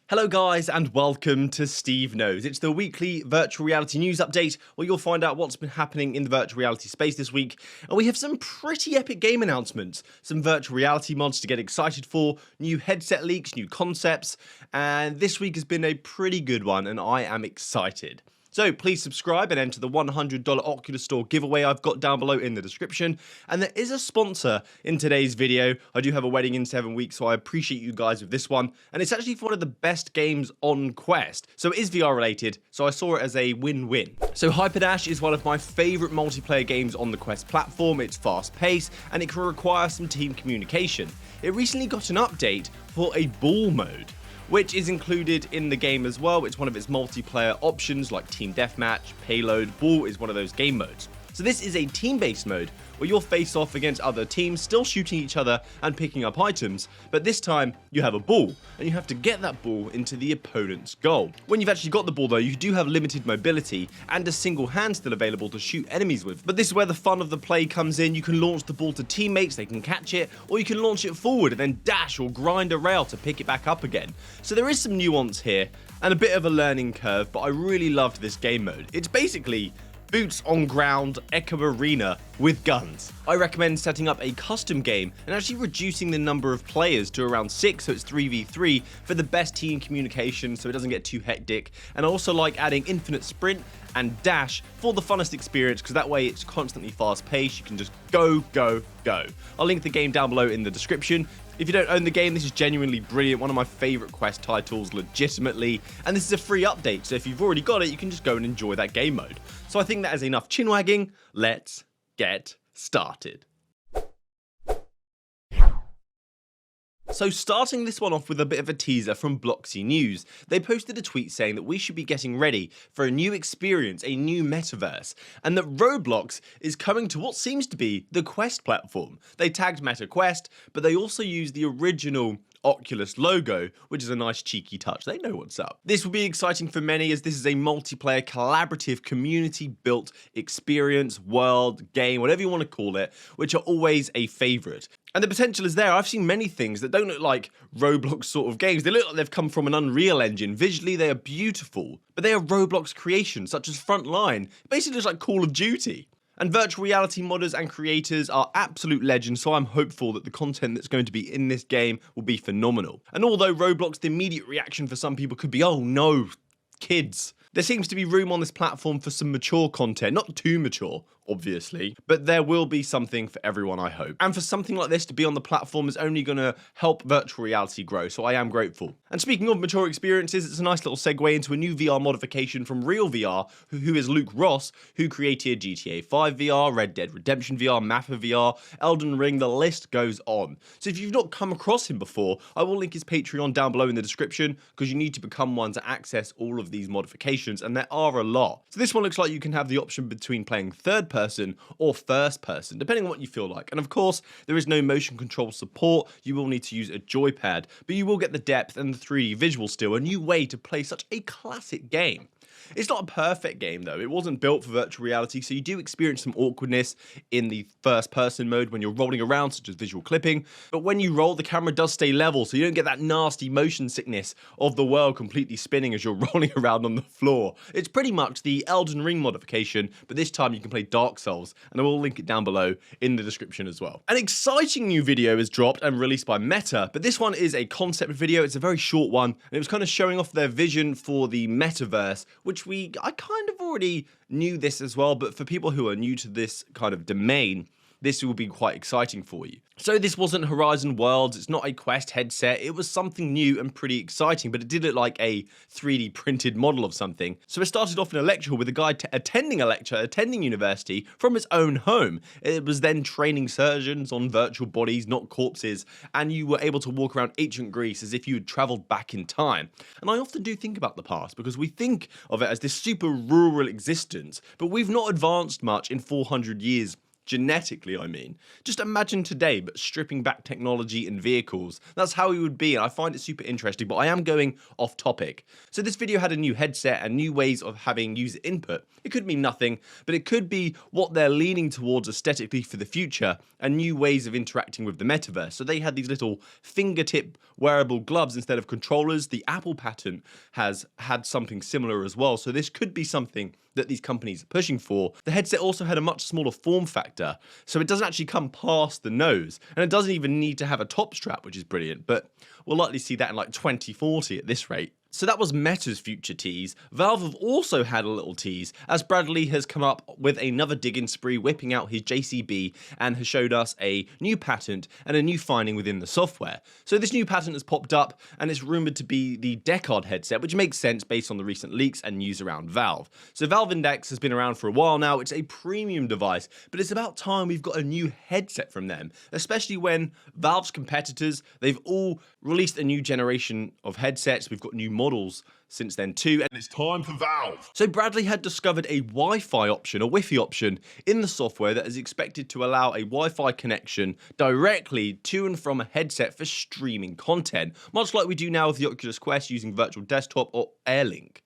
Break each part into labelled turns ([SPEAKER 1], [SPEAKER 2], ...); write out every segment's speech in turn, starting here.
[SPEAKER 1] Hello guys and welcome to SteveKnows. It's the weekly virtual reality news update where you'll find out what's been happening in the virtual reality space this week, and we have some pretty epic game announcements, some virtual reality mods to get excited for, new headset leaks, new concepts, and this week has been a pretty good one and I am excited. So please subscribe and enter the $100 Oculus Store giveaway I've got down below in the description. And there is a sponsor in today's video. I do have a wedding in 7 weeks, so I appreciate you guys with this one. And it's actually for one of the best games on Quest. So it is VR related, so I saw it as a win-win. So Hyperdash is one of my favorite multiplayer games on the Quest platform. It's fast paced and it can require some team communication. It recently got an update for a ball mode, which is included in the game as well. It's one of its multiplayer options like Team Deathmatch, Payload, Ball is one of those game modes. So this is a team-based mode where you'll face off against other teams, still shooting each other and picking up items, but this time you have a ball and you have to get that ball into the opponent's goal. When you've actually got the ball though, you do have limited mobility and a single hand still available to shoot enemies with. But this is where the fun of the play comes in. You can launch the ball to teammates, they can catch it, or you can launch it forward and then dash or grind a rail to pick it back up again. So there is some nuance here and a bit of a learning curve, but I really loved this game mode. It's basically boots on ground Echo Arena with guns. I recommend setting up a custom game and actually reducing the number of players to around 6, so it's 3v3 for the best team communication so it doesn't get too hectic. And I also like adding infinite sprint and dash for the funnest experience because that way it's constantly fast paced. You can just go, go, go. I'll link the game down below in the description. If you don't own the game, this is genuinely brilliant, one of my favourite Quest titles, legitimately, and this is a free update, so if you've already got it, you can just go and enjoy that game mode. So I think that is enough chin-wagging, let's get started. So starting this one off with a bit of a teaser from Bloxy News, they posted a tweet saying that we should be getting ready for a new experience, a new metaverse, and that Roblox is coming to what seems to be the Quest platform. They tagged Meta Quest, but they also used the original Oculus logo, which is a nice cheeky touch. They know what's up. This will be exciting for many as this is a multiplayer, collaborative, community-built experience, world, game, whatever you want to call it, which are always a favourite. And the potential is there. I've seen many things that don't look like Roblox sort of games. They look like they've come from an Unreal Engine. Visually, they are beautiful, but they are Roblox creations, such as Frontline. It basically looks like Call of Duty. And virtual reality modders and creators are absolute legends, so I'm hopeful that the content that's going to be in this game will be phenomenal. And although Roblox, the immediate reaction for some people could be, oh no, kids, there seems to be room on this platform for some mature content, not too mature, obviously, but there will be something for everyone, I hope. And for something like this to be on the platform is only going to help virtual reality grow, so I am grateful. And speaking of mature experiences, it's a nice little segue into a new VR modification from Real VR, who is Luke Ross, who created GTA 5 VR, Red Dead Redemption VR, Mappa VR, Elden Ring, the list goes on. So if you've not come across him before, I will link his Patreon down below in the description, because you need to become one to access all of these modifications, and there are a lot. So this one looks like you can have the option between playing third person or first person, depending on what you feel like. And of course, there is no motion control support. You will need to use a joypad, but you will get the depth and the 3D visual still, a new way to play such a classic game. It's not a perfect game though. It wasn't built for virtual reality, so you do experience some awkwardness in the first person mode when you're rolling around, such as visual clipping. But when you roll, the camera does stay level, so you don't get that nasty motion sickness of the world completely spinning as you're rolling around on the floor. It's pretty much the Elden Ring modification, but this time you can play Dark Souls, and I will link it down below in the description as well. An exciting new video is dropped and released by Meta, but this one is a concept video. It's a very short one, and it was kind of showing off their vision for the metaverse, which I kind of already knew this as well, but for people who are new to this kind of domain, this will be quite exciting for you. So this wasn't Horizon Worlds, it's not a Quest headset, it was something new and pretty exciting, but it did look like a 3D printed model of something. So it started off in a lecture with a guy attending a lecture, attending university from his own home. It was then training surgeons on virtual bodies, not corpses, and you were able to walk around ancient Greece as if you had travelled back in time. And I often do think about the past because we think of it as this super rural existence, but we've not advanced much in 400 years Genetically, I mean. Just imagine today, but stripping back technology and vehicles. That's how he would be, and I find it super interesting, but I am going off topic. So this video had a new headset and new ways of having user input. It could mean nothing, but it could be what they're leaning towards aesthetically for the future, and new ways of interacting with the metaverse. So they had these little fingertip wearable gloves instead of controllers. The Apple patent has had something similar as well, so this could be something that these companies are pushing for. The headset also had a much smaller form factor, so it doesn't actually come past the nose, and it doesn't even need to have a top strap, which is brilliant, but we'll likely see that in like 2040 at this rate. So that was Meta's future tease. Valve have also had a little tease, as Bradley has come up with another digging spree, whipping out his JCB, and has showed us a new patent and a new finding within the software. So this new patent has popped up, and it's rumoured to be the Deckard headset, which makes sense based on the recent leaks and news around Valve. So Valve Index has been around for a while now. It's a premium device, but it's about time we've got a new headset from them, especially when Valve's competitors, they've all released a new generation of headsets. We've got new models since then too, and it's time for Valve. So Bradley had discovered a Wi-Fi option, a Wi-Fi option in the software that is expected to allow a Wi-Fi connection directly to and from a headset for streaming content, much like we do now with the Oculus Quest using virtual desktop or Airlink.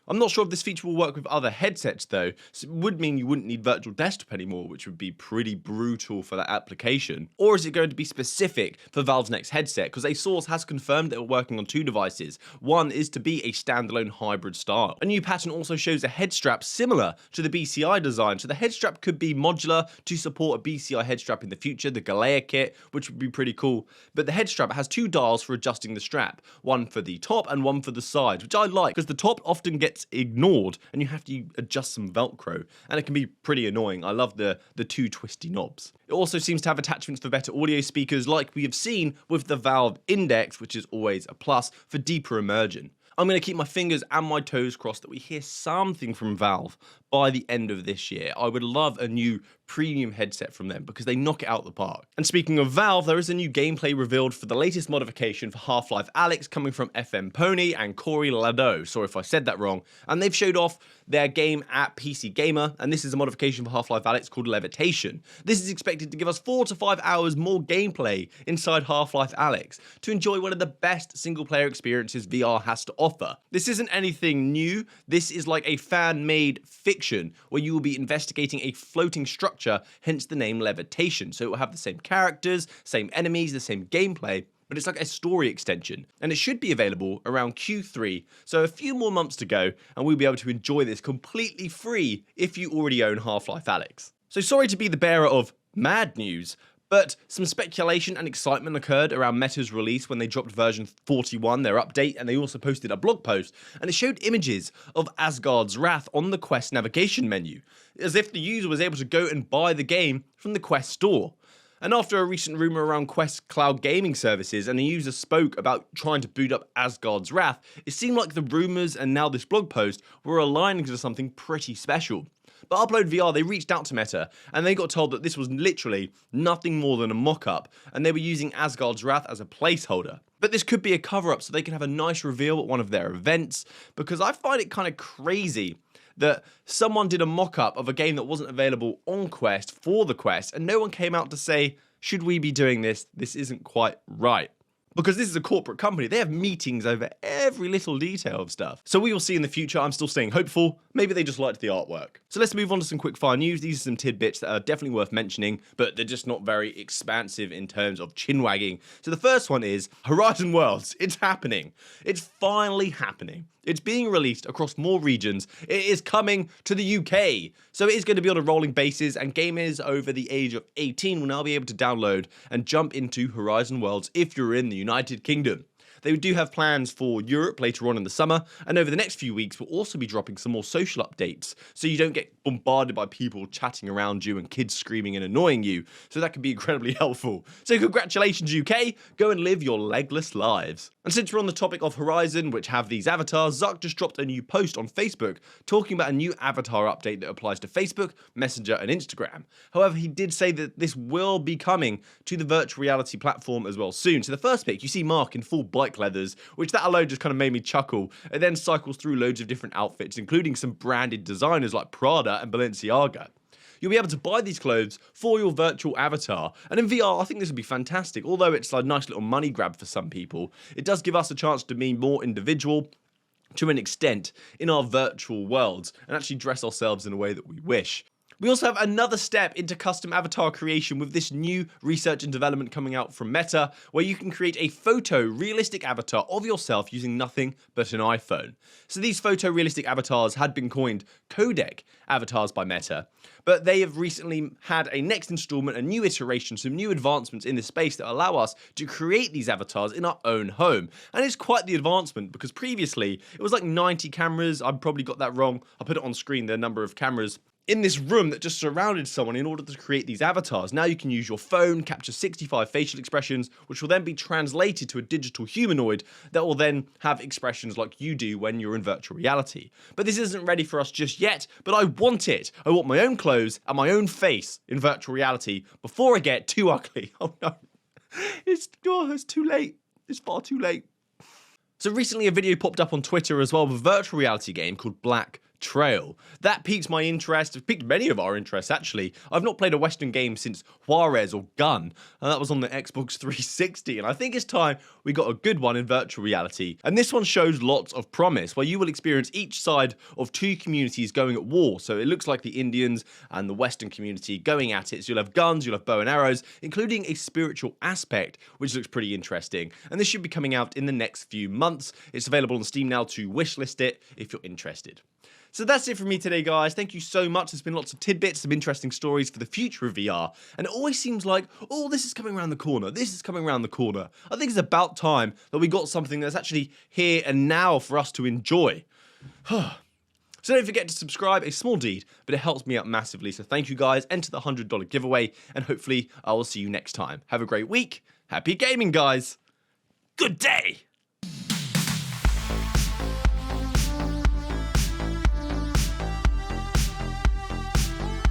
[SPEAKER 1] I'm not sure if this feature will work with other headsets though, so it would mean you wouldn't need virtual desktop anymore, which would be pretty brutal for that application. Or is it going to be specific for Valve's next headset? Because a source has confirmed that we're working on two devices. One is to be a standalone hybrid style. A new patent also shows a head strap similar to the BCI design, so the head strap could be modular to support a BCI head strap in the future, the Galea kit, which would be pretty cool. But the head strap has two dials for adjusting the strap, one for the top and one for the sides, which I like because the top often gets ignored and you have to adjust some Velcro, and it can be pretty annoying. I love the two twisty knobs. It also seems to have attachments for better audio speakers, like we have seen with the Valve Index, which is always a plus for deeper immersion. I'm going to keep my fingers and my toes crossed that we hear something from Valve by the end of this year. I would love a new premium headset from them because they knock it out the park. And speaking of Valve, there is a new gameplay revealed for the latest modification for Half-Life Alyx coming from FM Pony and Corey Lado. Sorry if I said that wrong. And they've showed off their game at PC Gamer, and this is a modification for Half-Life Alyx called Levitation. This is expected to give us 4 to 5 hours more gameplay inside Half-Life Alyx to enjoy one of the best single-player experiences VR has to offer. This isn't anything new. This is like a fan-made fiction where you will be investigating a floating structure, hence the name Levitation. So it will have the same characters, same enemies, the same gameplay, but it's like a story extension, and it should be available around Q3, so a few more months to go, and we'll be able to enjoy this completely free if you already own Half-Life Alyx. So sorry to be the bearer of mad news, but some speculation and excitement occurred around Meta's release when they dropped version 41, their update, and they also posted a blog post, and it showed images of Asgard's Wrath on the Quest navigation menu, as if the user was able to go and buy the game from the Quest store. And after a recent rumour around Quest cloud gaming services and a user spoke about trying to boot up Asgard's Wrath, it seemed like the rumours and now this blog post were aligning to something pretty special. But Upload VR, they reached out to Meta and they got told that this was literally nothing more than a mock-up, and they were using Asgard's Wrath as a placeholder. But this could be a cover-up so they can have a nice reveal at one of their events, because I find it kind of crazy that someone did a mock-up of a game that wasn't available on Quest for the Quest, and no one came out to say, should we be doing this? This isn't quite right. Because this is a corporate company, they have meetings over every little detail of stuff. So we will see in the future. I'm still staying hopeful. Maybe they just liked the artwork. So let's move on to some quickfire news. These are some tidbits that are definitely worth mentioning, but they're just not very expansive in terms of chin wagging. So the first one is Horizon Worlds. It's happening. It's finally happening. It's being released across more regions. It is coming to the UK. So it is going to be on a rolling basis, and gamers over the age of 18 will now be able to download and jump into Horizon Worlds if you're in the United Kingdom. They do have plans for Europe later on in the summer, and over the next few weeks we'll also be dropping some more social updates, so you don't get bombarded by people chatting around you and kids screaming and annoying you, so that can be incredibly helpful. So congratulations UK, go and live your legless lives. And since we're on the topic of Horizon, which have these avatars, Zuck just dropped a new post on Facebook talking about a new avatar update that applies to Facebook, Messenger and Instagram. However, he did say that this will be coming to the virtual reality platform as well soon. So the first pic, you see Mark in full bike leathers, which that alone just kind of made me chuckle. It then cycles through loads of different outfits, including some branded designers like Prada and Balenciaga. you'll be able to buy these clothes for your virtual avatar. And in VR, I think this would be fantastic. Although it's a nice little money grab for some people, it does give us a chance to be more individual to an extent in our virtual worlds and actually dress ourselves in a way that we wish. We also have another step into custom avatar creation with this new research and development coming out from Meta, where you can create a photorealistic avatar of yourself using nothing but an iPhone. So these photorealistic avatars had been coined codec avatars by Meta, but they have recently had a next installment, a new iteration, some new advancements in this space that allow us to create these avatars in our own home. And it's quite the advancement, because previously it was like 90 cameras. I've probably got that wrong. I'll put it on screen, the number of cameras in this room that just surrounded someone in order to create these avatars. Now you can use your phone, capture 65 facial expressions, which will then be translated to a digital humanoid that will then have expressions like you do when you're in virtual reality. But this isn't ready for us just yet, but I want it. I want my own clothes and my own face in virtual reality before I get too ugly. Oh no, it's too late. It's far too late. So recently a video popped up on Twitter as well of a virtual reality game called Black Trail. That piqued my interest. It piqued many of our interests, actually. I've not played a Western game since Juarez or Gun, and that was on the Xbox 360, and I think it's time we got a good one in virtual reality. And this one shows lots of promise, where you will experience each side of two communities going at war. So it looks like the Indians and the Western community going at it. So you'll have guns, you'll have bow and arrows, including a spiritual aspect, which looks pretty interesting. And this should be coming out in the next few months. It's available on Steam now to wishlist it if you're interested. So that's it from me today, guys. Thank you so much. There's been lots of tidbits, some interesting stories for the future of VR. And it always seems like, oh, this is coming around the corner. This is coming around the corner. I think it's about time that we got something that's actually here and now for us to enjoy. So don't forget to subscribe, a small deed, but it helps me out massively. So thank you guys. Enter the $100 giveaway, and hopefully I will see you next time. Have a great week. Happy gaming, guys. Good day.